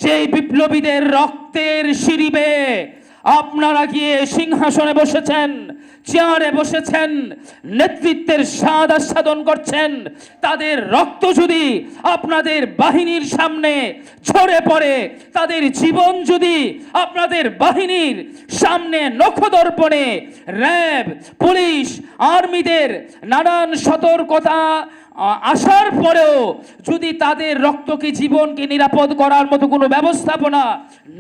যে বিপ্লবীদের রক্তের সিঁড়ি বেয়ে আপনারা গিয়ে সিংহাসনে বসেছেন, চেয়ারে বসেছেন, নেতৃত্বের স্বাদ আস্বাদন করছেন, তাদের রক্ত যদি আপনাদের বাহিনীর সামনে ঝরে পড়ে, তাদের জীবন যদি আপনাদের বাহিনীর সামনে নখদর্পণে র্যাব, পুলিশ, আর্মিদের নানান সতর্কতা আসার পরেও যদি তাদের রক্তকে, জীবনকে নিরাপদ করার মতো কোনো ব্যবস্থাপনা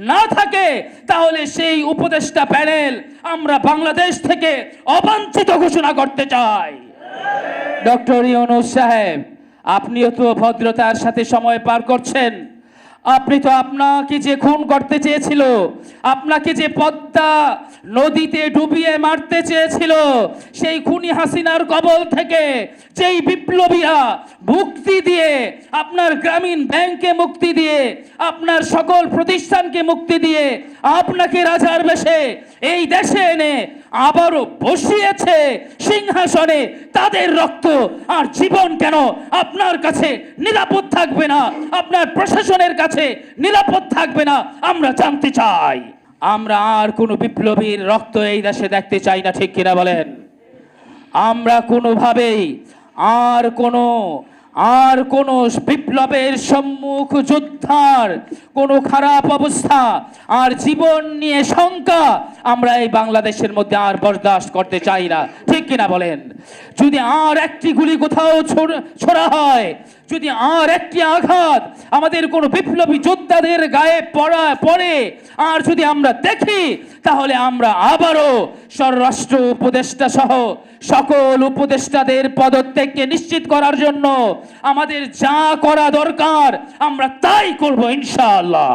না থাকে, তাহলে সেই উপদেষ্টা প্যানেল আমরা বাংলাদেশ থেকে অবাঞ্ছিত ঘোষণা করতে চাই। ডক্টর ইউনূস সাহেব, আপনিও তো ভদ্রতার সাথে সময় পার করছেন। আপনি তো আপনাকে যে খুন করতে চেয়েছিল, আপনাকে যে পদ্মা নদীতে ডুবিয়ে মারতে চেয়েছিল, সেই খুনি হাসিনার কবল থেকে যেই বিপ্লবীরা মুক্তি দিয়ে, আপনার গ্রামীণ ব্যাংকে মুক্তি দিয়ে, আপনার সকল প্রতিষ্ঠানকে মুক্তি দিয়ে আপনাকে রাজার বেশে এই দেশে এনে আবারও বসিয়েছে সিংহাসনে, তাদের রক্ত আর জীবন কেন আপনার কাছে নিরাপদ থাকবে না, আপনার প্রশাসনের কাছে নিরাপদ থাকবে না, আমরা জানতে চাই। আমরা আর কোনো বিপ্লবীর রক্ত এই দেশে দেখতে চাই না, ঠিক কিনা বলেন? আমরা কোনোভাবেই আর কোনো বিপ্লবের সম্মুখ যোদ্ধার কোনো খারাপ অবস্থা আর জীবন নিয়ে শঙ্কা আমরা এই বাংলাদেশের মধ্যে আর বরদাস্ত করতে চাই না, ঠিক কিনা বলেন? যদি আর একটি গুলি কোথাও ছোড়া হয়, যদি আর একটি আঘাত আমাদের কোনো বিপ্লবী যোদ্ধাদের গায়ে পড়ে আর যদি আমরা দেখি, তাহলে আমরা আবারও স্বরাষ্ট্র উপদেষ্টা সহ সকল উপদেষ্টাদের পদত্যাগকে নিশ্চিত করার জন্য আমাদের যা করা দরকার আমরা তাই করব ইনশাআল্লাহ।